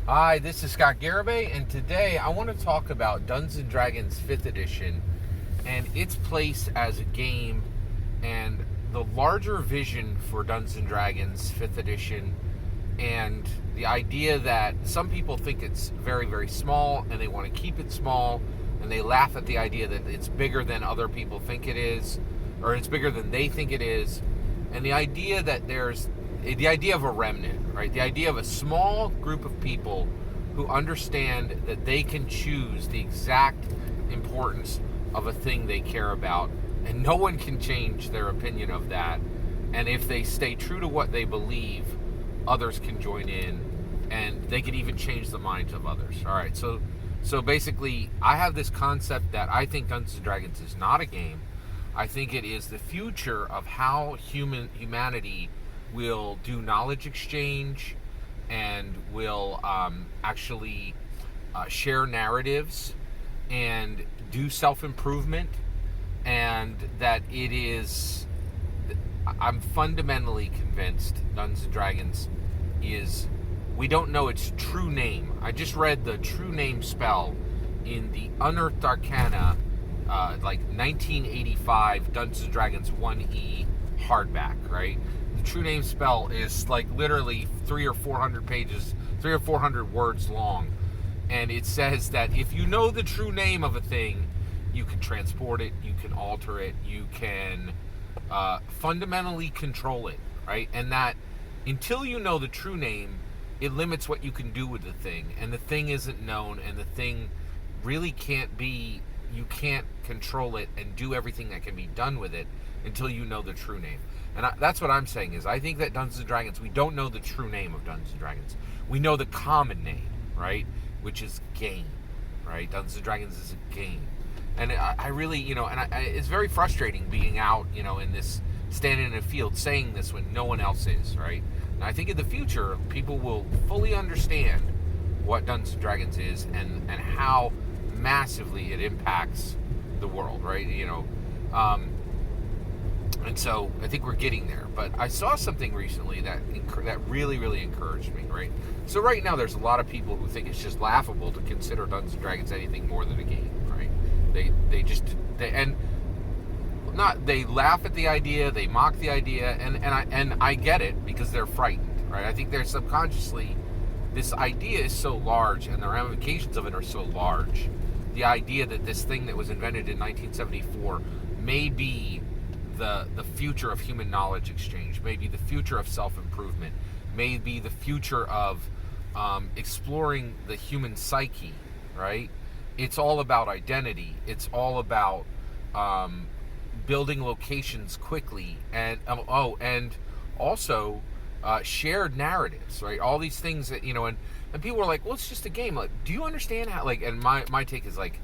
Hi, this is Scott Garibay, and today I want to talk about Dungeons & Dragons 5th Edition and its place as a game and the larger vision for Dungeons & Dragons 5th Edition and the idea that some people think it's very, very small and they want to keep it small and they laugh at the idea that it's bigger than other people think it is or it's bigger than they think it is, and the idea that there's the idea of a remnant, right? The idea of a small group of people who understand that they can choose the exact importance of a thing they care about, and no one can change their opinion of that. And if they stay true to what they believe, others can join in, and they can even change the minds of others. All right, so basically, I have this concept that I think Dungeons and Dragons is not a game. I think it is the future of how humanity will do knowledge exchange and will actually share narratives and do self-improvement, and that it is, I'm fundamentally convinced Dungeons and Dragons is, we don't know its true name. I just read the true name spell in the Unearthed Arcana, like 1985 Dungeons and Dragons 1E hardback, right? The true name spell is like literally 300 or 400 words long, and it says that if you know the true name of a thing, you can transport it, you can alter it, you can fundamentally control it, right? And that until you know the true name, it limits what you can do with the thing, and the thing isn't known, and the thing really can't be, you can't control it and do everything that can be done with it until you know the true name. And that's what I'm saying is I think that Dungeons & Dragons, we don't know the true name of Dungeons & Dragons. We know the common name, right? Which is game, right? Dungeons & Dragons is a game. And I really, it's very frustrating being out, in this, standing in a field saying this when no one else is, right? And I think in the future, people will fully understand what Dungeons & Dragons is and how massively it impacts the world, right? And so I think we're getting there. But I saw something recently that really, really encouraged me, right? So right now there's a lot of people who think it's just laughable to consider Dungeons & Dragons anything more than a game, right? They laugh at the idea, they mock the idea, and I get it because they're frightened, right? I think they're subconsciously, this idea is so large and the ramifications of it are so large. The idea that this thing that was invented in 1974 may be the future of human knowledge exchange, maybe the future of self-improvement, maybe the future of exploring the human psyche, right? It's all about identity. It's all about building locations quickly, and and also shared narratives, right? All these things that, and people are like, well, it's just a game. Like, do you understand how, like, and my take is like,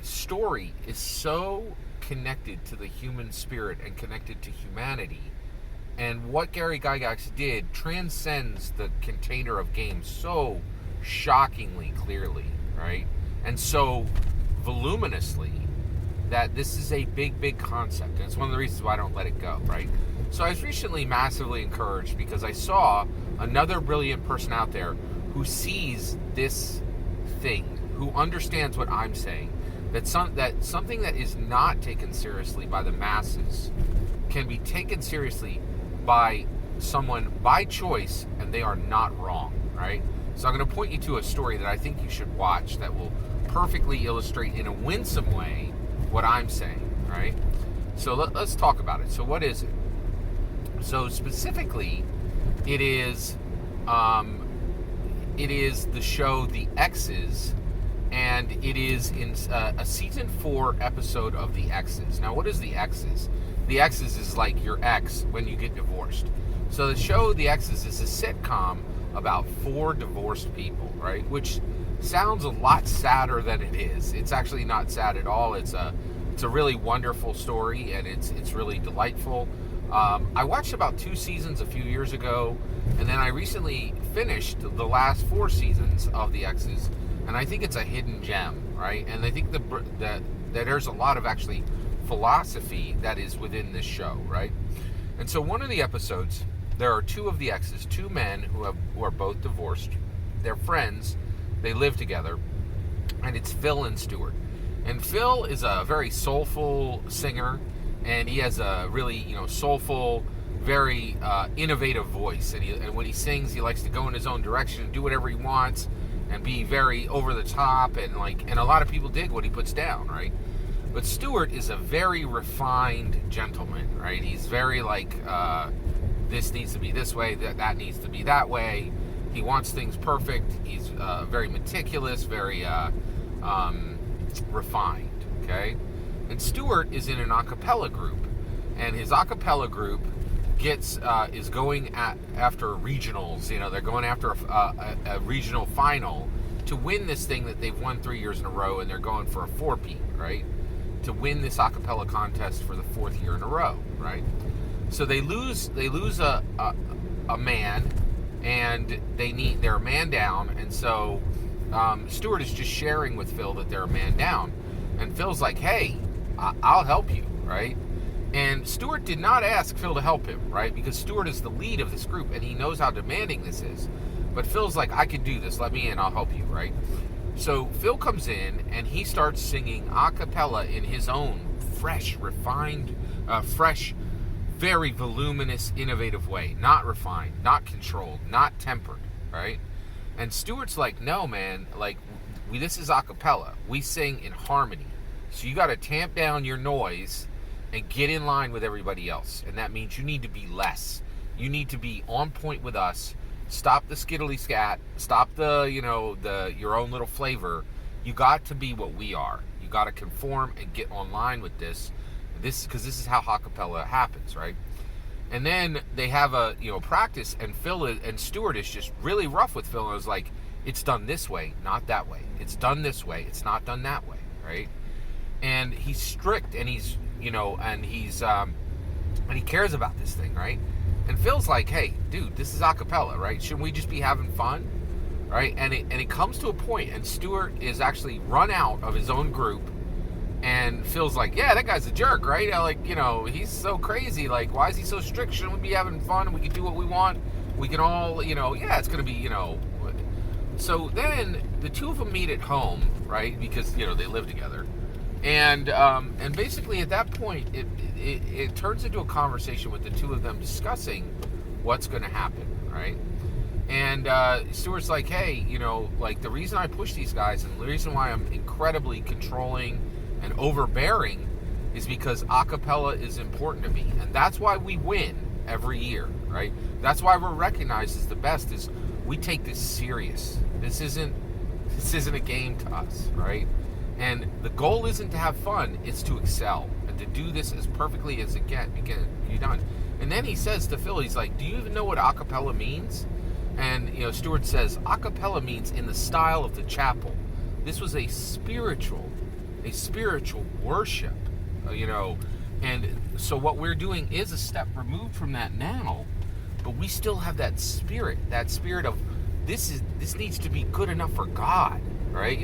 story is so connected to the human spirit and connected to humanity, and what Gary Gygax did transcends the container of games so shockingly clearly, right? And so voluminously, that this is a big concept, and it's one of the reasons why I don't let it go, right? So I was recently massively encouraged because I saw another brilliant person out there who sees this thing, who understands what I'm saying, that something that is not taken seriously by the masses can be taken seriously by someone by choice, and they are not wrong, right? So I'm going to point you to a story that I think you should watch that will perfectly illustrate in a winsome way what I'm saying, right? So let's talk about it. So what is it? So specifically, it is the show The Exes, and it is in a season 4 episode of The Exes. Now, what is The Exes? The Exes is like your ex when you get divorced. So the show The Exes is a sitcom about 4 divorced people, right? Which sounds a lot sadder than it is. It's actually not sad at all. It's a really wonderful story, and it's really delightful. I watched about 2 seasons a few years ago, and then I recently finished the last 4 seasons of The Exes, and I think it's a hidden gem, right? And I think that there's a lot of actually philosophy that is within this show, right? And so one of the episodes, there are 2 of the Exes, 2 men who are both divorced, they're friends. They live together, and it's Phil and Stuart. And Phil is a very soulful singer, and he has a really, soulful, very innovative voice. And when he sings, he likes to go in his own direction and do whatever he wants, and be very over the top, and a lot of people dig what he puts down, right? But Stuart is a very refined gentleman, right? He's very this needs to be this way, that needs to be that way. He wants things perfect. He's very meticulous, very refined, okay? And Stuart is in an acapella group, and his acapella group is going after regionals. They're going after a regional final to win this thing that they've won 3 years in a row, and they're going for a four-peat, right? To win this acapella contest for the fourth year in a row, right? So they lose a man, and they're a man down, and so Stuart is just sharing with Phil that they're a man down, and Phil's like, hey, I'll help you, right? And Stuart did not ask Phil to help him, right? Because Stuart is the lead of this group, and he knows how demanding this is. But Phil's like, I can do this, let me in, I'll help you, right? So Phil comes in, and he starts singing a cappella in his own fresh, refined, very voluminous, innovative way. Not refined, not controlled, not tempered, right? And Stuart's like, no, man, this is a cappella. We sing in harmony. So you got to tamp down your noise and get in line with everybody else. And that means you need to be less. You need to be on point with us. Stop the skiddly scat. Stop your own little flavor. You got to be what we are. You got to conform and get online with this. Because this is how a cappella happens, right? And then they have a practice, and Stuart is just really rough with Phil, and was like, it's done this way, not that way. It's done this way, it's not done that way, right? And he's strict, and he's and he cares about this thing, right? And Phil's like, hey, dude, this is a cappella, right? Shouldn't we just be having fun, right? And it comes to a point, and Stuart is actually run out of his own group, and Phil's like, yeah, that guy's a jerk, right? He's so crazy. Like, why is he so strict? Shouldn't we be having fun? We can do what we want. We can all, it's going to be, So then the two of them meet at home, right? Because, they live together. And basically at that point, it turns into a conversation with the two of them discussing what's going to happen, right? And Stuart's like, hey, the reason I push these guys, and the reason why I'm incredibly controlling and overbearing, is because a cappella is important to me, and that's why we win every year, right? That's why we're recognized as the best. Is we take this serious. This isn't a game to us, right? And the goal isn't to have fun; it's to excel and to do this as perfectly as it can be done. And then he says to Phil, he's like, "Do you even know what a cappella means?" And Stuart says, "A cappella means in the style of the chapel." This was a spiritual worship, and so what we're doing is a step removed from that now, but we still have that spirit of this needs to be good enough for God, right?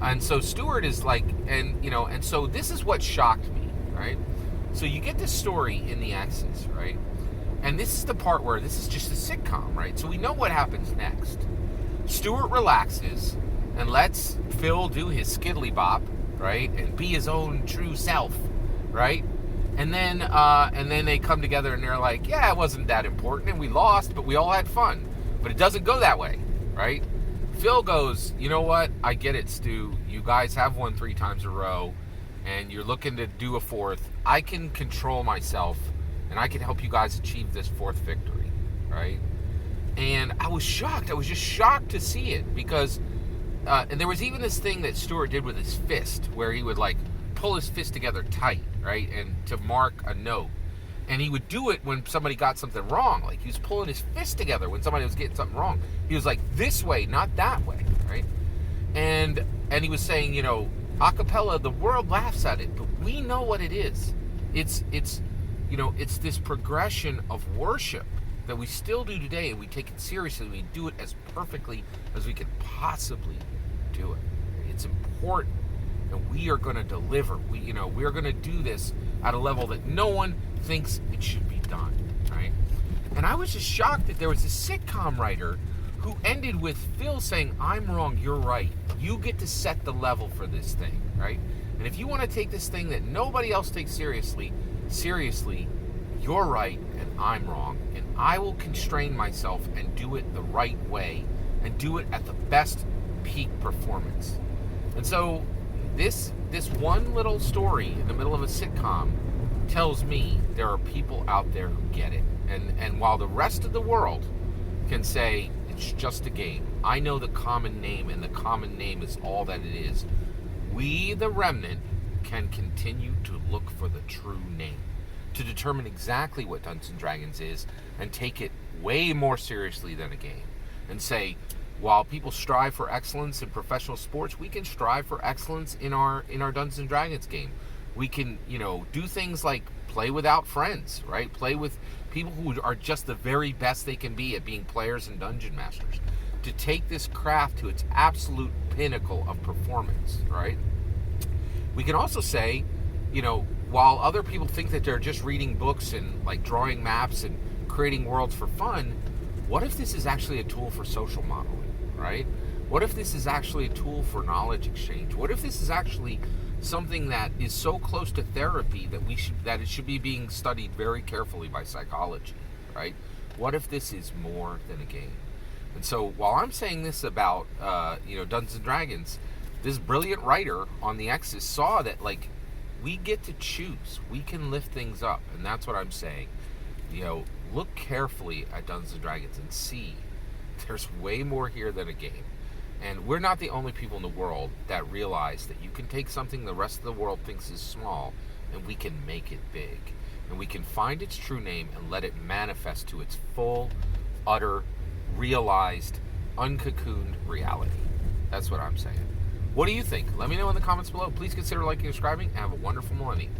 And so Stuart is like, and so this is what shocked me, right? So you get this story in the Exes, right? And this is the part where this is just a sitcom, right? So we know what happens next. Stuart relaxes and lets Phil do his skiddly bop, right? And be his own true self, right? And then they come together and they're like, yeah, it wasn't that important, and we lost, but we all had fun. But it doesn't go that way, right? Phil goes, you know what? I get it, Stu. You guys have won 3 times in a row, and you're looking to do a 4th. I can control myself, and I can help you guys achieve this 4th victory, right? And I was shocked. I was just shocked to see it, because and there was even this thing that Stuart did with his fist, where he would pull his fist together tight, right, and to mark a note. And he would do it when somebody got something wrong. Like, he was pulling his fist together when somebody was getting something wrong. He was like, this way, not that way, right? And he was saying, a cappella, the world laughs at it, but we know what it is. It's this progression of worship that we still do today, and we take it seriously. We do it as perfectly as we can possibly do it. It's important, and we are going to deliver. We are going to do this at a level that no one thinks it should be done, right? And I was just shocked that there was a sitcom writer who who ended with Phil saying, I'm wrong, you're right. You get to set the level for this thing, right? And if you want to take this thing that nobody else takes seriously, you're right and I'm wrong. And I will constrain myself and do it the right way and do it at the best peak performance. And so this one little story in the middle of a sitcom tells me there are people out there who get it. And while the rest of the world can say it's just a game, I know the common name, and the common name is all that it is. We, the remnant, can continue to look for the true name, to determine exactly what Dungeons & Dragons is, and take it way more seriously than a game. And say, while people strive for excellence in professional sports, we can strive for excellence in our Dungeons & Dragons game. We can, do things like play without friends, right? Play with people who are just the very best they can be at being players and dungeon masters. To take this craft to its absolute pinnacle of performance, right? We can also say, while other people think that they're just reading books and like drawing maps and creating worlds for fun, what if this is actually a tool for social modeling, right? What if this is actually a tool for knowledge exchange? What if this is actually something that is so close to therapy that it should be being studied very carefully by psychology, right? What if this is more than a game? And so while I'm saying this about Dungeons and Dragons, this brilliant writer on the Exes saw that we get to choose. We can lift things up, and that's what I'm saying. Look carefully at Dungeons and Dragons and see there's way more here than a game. And we're not the only people in the world that realize that you can take something the rest of the world thinks is small and we can make it big. And we can find its true name and let it manifest to its full, utter, realized, uncocooned reality. That's what I'm saying. What do you think? Let me know in the comments below. Please consider liking and subscribing, and have a wonderful millennium.